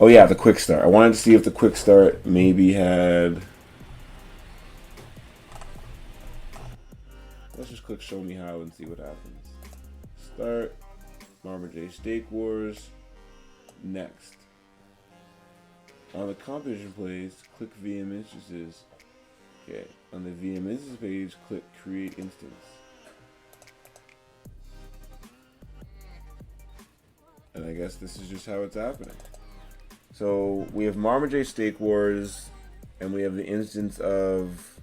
yeah, the quick start. I wanted to see if the quick start maybe had. Let's just click show me how and see what happens. Start. Marmor J Steak Wars. Next. On the competition plays, click VM instances. Okay. On the VM instance page, click create instance. And I guess this is just how it's happening. So we have Marmor J Steak Wars, and we have the instance of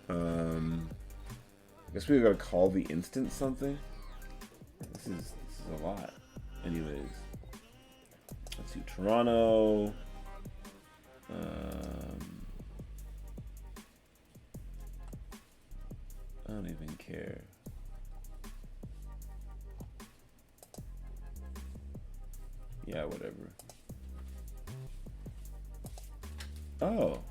I guess we gotta call the instance something. This is a lot. Anyways, let's see Toronto. I don't even care. Yeah, whatever. Oh.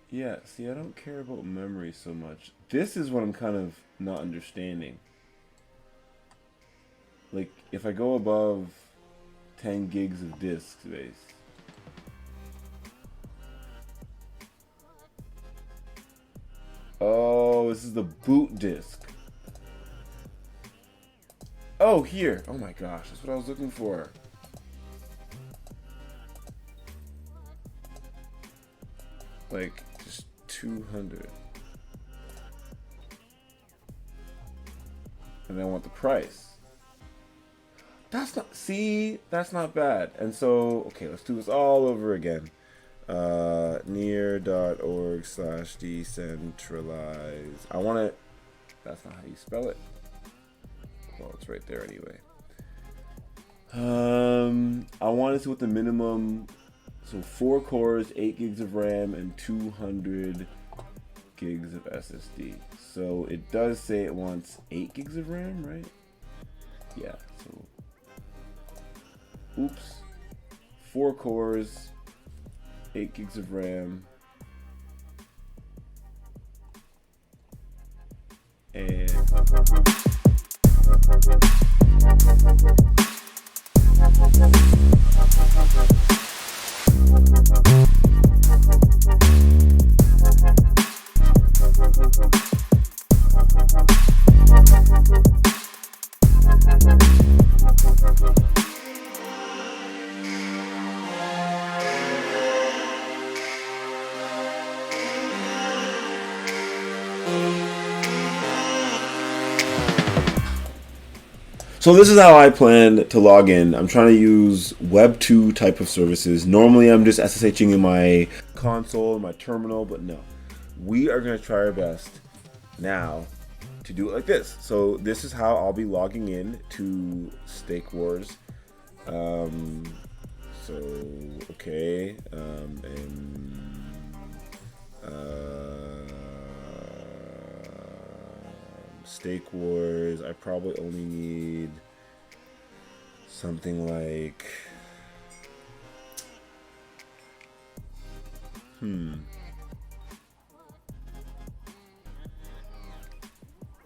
Yeah, see, I don't care about memory so much. This is what I'm kind of not understanding. Like, if I go above 10 gigs of disk space. Oh, this is the boot disk. Oh, here. Oh my gosh, that's what I was looking for. Like, just 200. And I want the price. That's not, see, that's not bad. And so, okay, let's do this all over again. Near.org/decentralize. I want it, that's not how you spell it. Well, it's right there anyway. I want to see what the minimum, so 4 cores, 8 gigs of RAM, and 200 gigs of SSD. So it does say it wants 8 gigs of RAM, right? Yeah, so, oops, 4 cores, 8 gigs of RAM, and so this is how I plan to log in. I'm trying to use Web 2 type of services. Normally I'm just SSHing in my console, my terminal, but no. We are going to try our best now to do it like this. So this is how I'll be logging in to Steak Wars. Okay. Steak Wars, I probably only need something like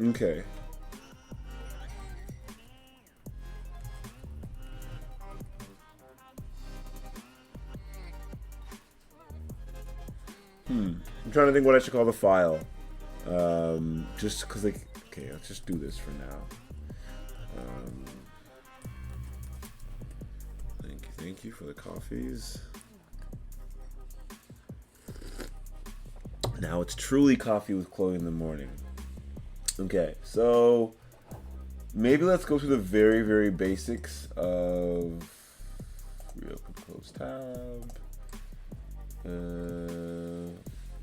okay. I'm trying to think what I should call the file. Just because, like, okay, let's just do this for now. Thank you for the coffees. Now it's truly coffee with Chloe in the morning. Okay, so maybe let's go through the very, very basics of reopen close tab.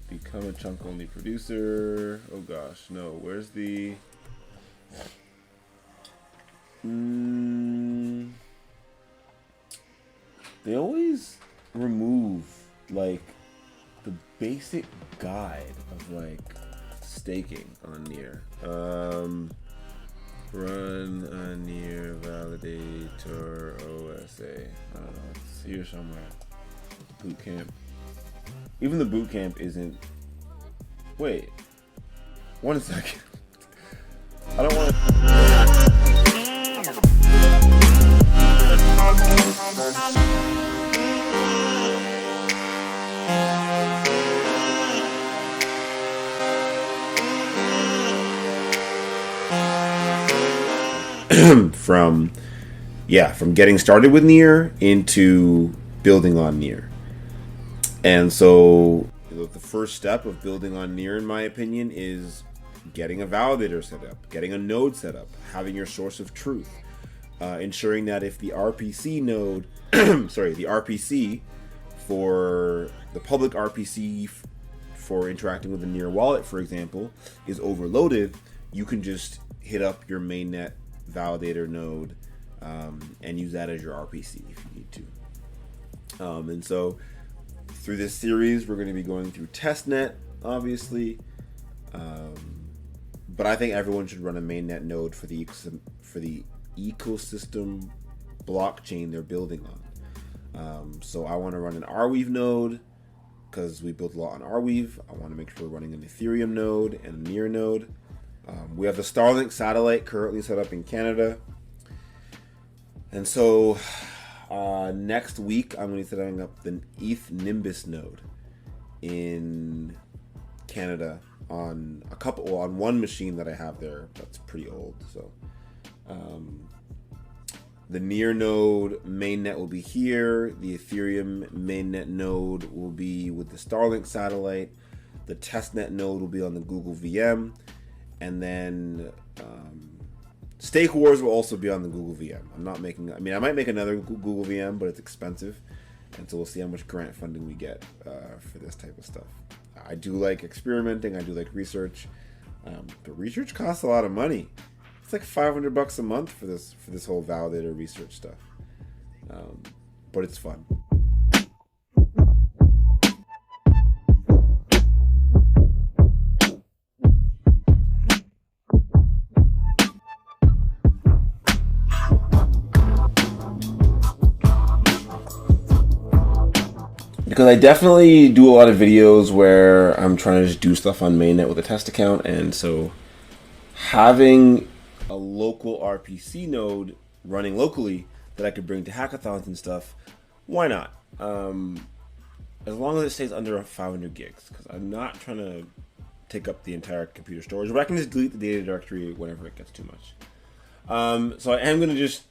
Become a chunk only producer. Oh gosh, no. Where's the they always remove like the basic guide of like staking on Near. Run a Near validator OSA. I don't know, it's here somewhere. Bootcamp. Even the bootcamp isn't Wait. 1 second. I don't want to... from getting started with Near into building on Near. And so the first step of building on Near, in my opinion, is getting a validator set up, getting a node set up, having your source of truth, ensuring that if the RPC node, the RPC for the public RPC for interacting with the Near wallet, for example, is overloaded, you can just hit up your mainnet validator node and use that as your RPC if you need to. And so through this series, we're going to be going through testnet, obviously, but I think everyone should run a mainnet node for the ecosystem blockchain they're building on. So I want to run an Arweave node because we built a lot on Arweave. I want to make sure we're running an Ethereum node and a Near node. We have the Starlink satellite currently set up in Canada. And so next week, I'm going to be setting up the ETH Nimbus node in Canada on one machine that I have there that's pretty old. So the Near node mainnet will be here. The Ethereum mainnet node will be with the Starlink satellite. The testnet node will be on the Google VM. And then Stake Wars will also be on the Google VM. I might make another Google VM, but it's expensive. And so we'll see how much grant funding we get for this type of stuff. I do like experimenting. I do like research. But research costs a lot of money. It's like $500 a month for this whole validator research stuff. But it's fun. Because I definitely do a lot of videos where I'm trying to just do stuff on mainnet with a test account, and so having a local RPC node running locally that I could bring to hackathons and stuff, why not? As long as it stays under 500 gigs, because I'm not trying to take up the entire computer storage, but I can just delete the data directory whenever it gets too much. So I am going to just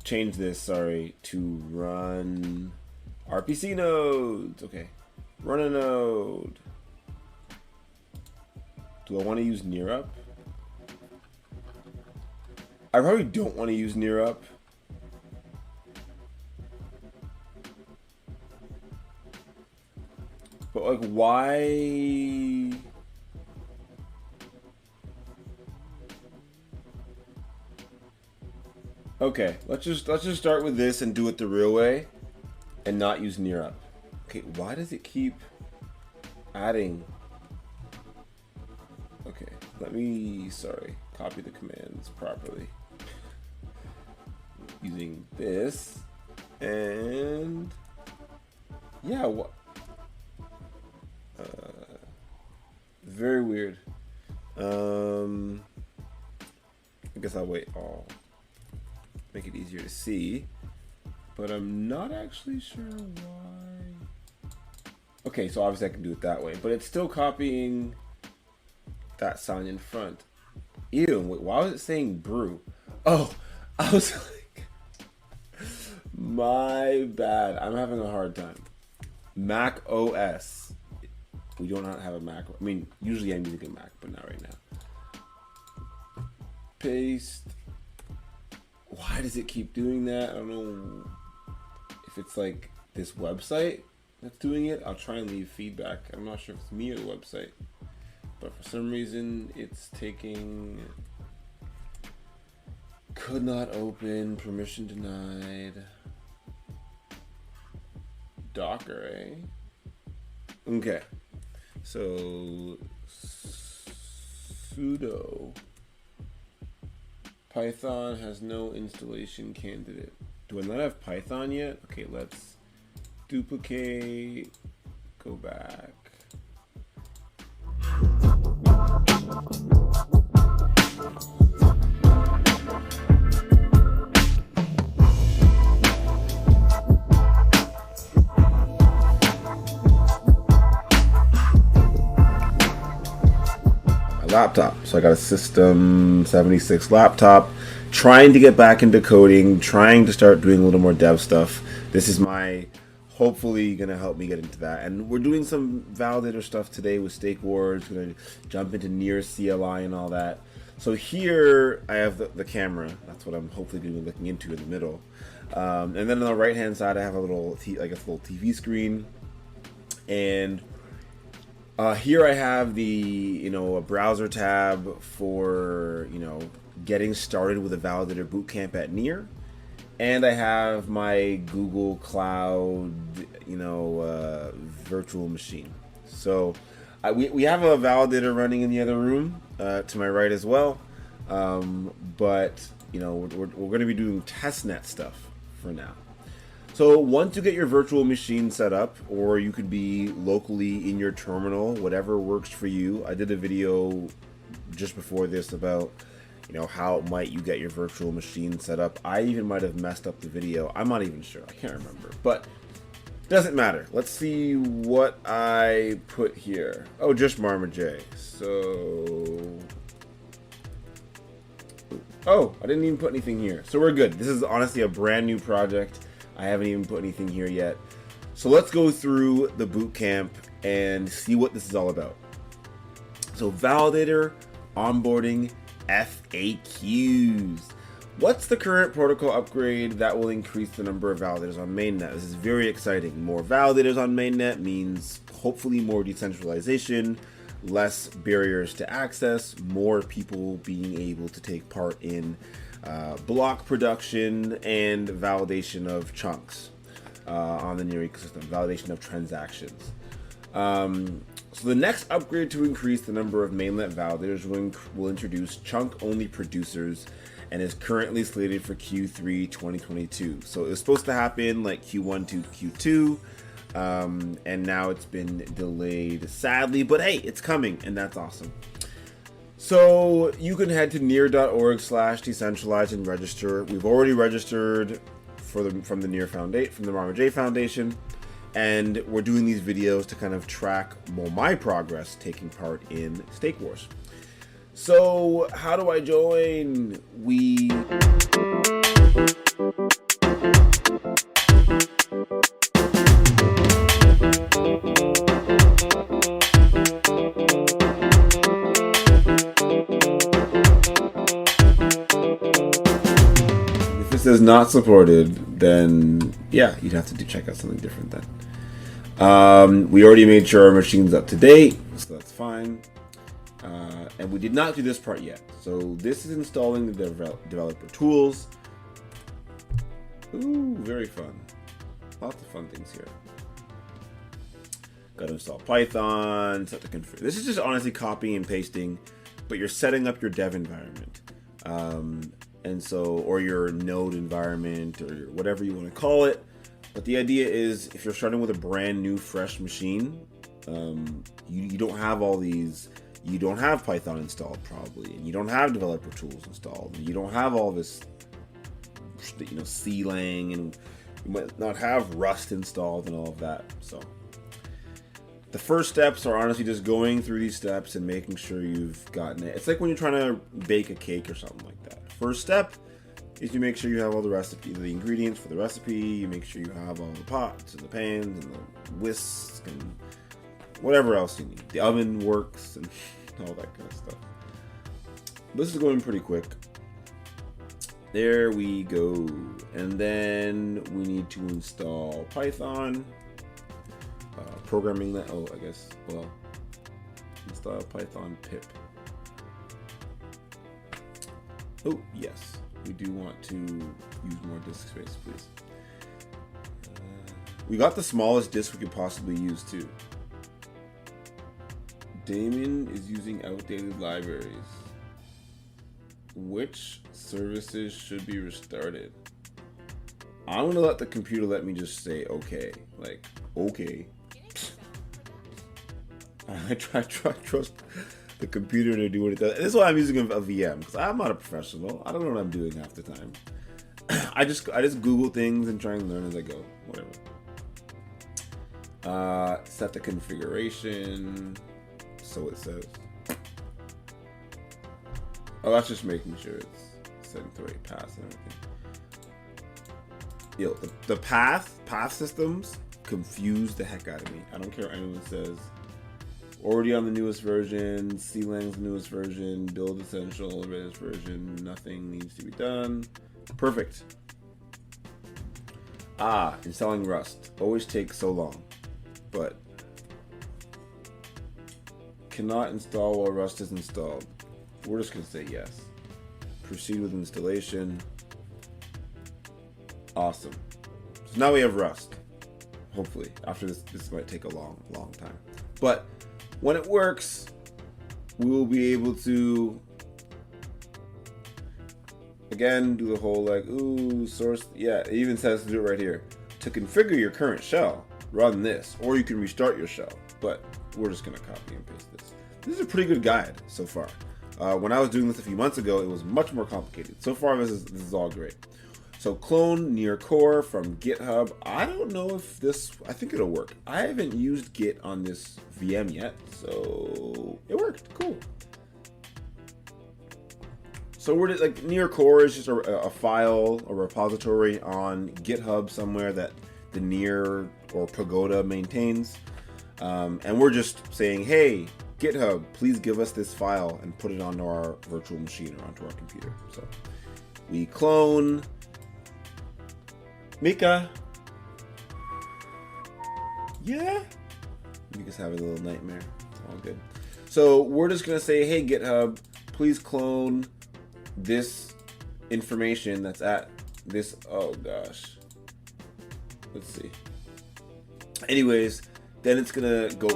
change this, to run RPC nodes. Okay, run a node. Do I want to use NearUp? I probably don't want to use NearUp. But like, why? Okay, let's just start with this and do it the real way. And not use NearUp. Okay, why does it keep adding? Okay, let me, copy the commands properly. Using this, and yeah, what? Very weird. I guess I'll wait. I'll make it easier to see. But I'm not actually sure why. Okay, so obviously I can do it that way, but it's still copying that sign in front. Ew, wait, why was it saying brew? Oh, I was like, my bad. I'm having a hard time. Mac OS. We do not have a Mac. I mean, usually I'm using a Mac, but not right now. Paste. Why does it keep doing that? I don't know. If it's like this website that's doing it, I'll try and leave feedback. I'm not sure if it's me or the website, but for some reason it's taking could not open, permission denied. Docker, eh? Okay, so sudo Python has no installation candidate. Do I not have Python yet? Okay, let's duplicate, go back. Laptop. So I got a System 76 laptop, trying to get back into coding, trying to start doing a little more dev stuff. This is my hopefully gonna help me get into that. And we're doing some validator stuff today with Stake Wars. We're gonna jump into near CLI and all that. So here I have the camera. That's what I'm hopefully gonna be looking into in the middle. And then on the right hand side I have a little little TV screen. And here I have the, a browser tab for, getting started with a validator bootcamp at Near. And I have my Google Cloud, virtual machine. So we have a validator running in the other room to my right as well. But, we're going to be doing testnet stuff for now. So once you get your virtual machine set up, or you could be locally in your terminal, whatever works for you. I did a video just before this about, how might you get your virtual machine set up. I even might have messed up the video. I'm not even sure. I can't remember. But doesn't matter. Let's see what I put here. Oh, just Marma J. So... Oh, I didn't even put anything here. So we're good. This is honestly a brand new project. I haven't even put anything here yet. So let's go through the bootcamp and see what this is all about. So validator onboarding FAQs. What's the current protocol upgrade that will increase the number of validators on mainnet? This is very exciting. More validators on mainnet means hopefully more decentralization, less barriers to access, more people being able to take part in block production and validation of chunks on the Near ecosystem, validation of transactions. So the next upgrade to increase the number of mainnet validators will introduce chunk-only producers and is currently slated for Q3 2022. So it was supposed to happen like Q1 to Q2, and now it's been delayed sadly, but hey, it's coming and that's awesome. So you can head to near.org/decentralized and register. We've already registered from the Near Foundation, from the Marma J Foundation, and we're doing these videos to kind of track my progress taking part in Stake Wars. So how do I join? Is not supported, then yeah, you'd have to check out something different then. We already made sure our machine's up to date, so that's fine. And we did not do this part yet. So this is installing the developer tools. Ooh, very fun. Lots of fun things here. Got to install Python, set to configure. This is just honestly copying and pasting, but you're setting up your dev environment. And so, or your node environment, or whatever you want to call it. But the idea is, if you're starting with a brand new, fresh machine, you don't have all these, you don't have Python installed probably, and you don't have developer tools installed, and you don't have all this, CLang, and you might not have Rust installed and all of that. So the first steps are honestly just going through these steps and making sure you've gotten it. It's like when you're trying to bake a cake or something like that. First step is you make sure you have all the ingredients for the recipe. You make sure you have all the pots and the pans and the whisks and whatever else you need. The oven works and all that kind of stuff. This is going pretty quick. There we go. And then we need to install Python. Programming that. Oh, I guess. Well, install Python pip. Oh, yes. We do want to use more disk space, please. We got the smallest disk we could possibly use, too. Damien is using outdated libraries. Which services should be restarted? I'm going to let the computer let me just say, okay. Like, okay. I trust. the computer to do what it does. And this is why I'm using a VM, because I'm not a professional. I don't know what I'm doing half the time. I just Google things and try and learn as I go. Whatever. Set the configuration. So it says. Oh, that's just making sure it's setting the right paths and everything. Yo, the path systems confuse the heck out of me. I don't care what anyone says. Already on the newest version, CLang's newest version, build essential, latest version, nothing needs to be done. Perfect. Installing Rust. Always takes so long. But cannot install while Rust is installed. We're just gonna say yes. Proceed with installation. Awesome. So now we have Rust. Hopefully. After this might take a long time. But when it works, we will be able to again do the whole like, ooh, source. Yeah, it even says to do it right here. To configure your current shell, run this. Or you can restart your shell. But we're just gonna copy and paste this. This is a pretty good guide so far. When I was doing this a few months ago, it was much more complicated. So far, this is all great. So clone near core from GitHub. I don't know if this, I think it'll work. I haven't used Git on this VM yet, so it worked, cool. So we're like near core is just a file, a repository on GitHub somewhere that the Near or Pagoda maintains. And we're just saying, hey, GitHub, please give us this file and put it onto our virtual machine or onto our computer. So we clone. Mika. Yeah? Mika's having a little nightmare. It's all good. So we're just going to say, hey, GitHub, please clone this information that's at this. Oh, gosh. Let's see. Anyways, then it's going to go.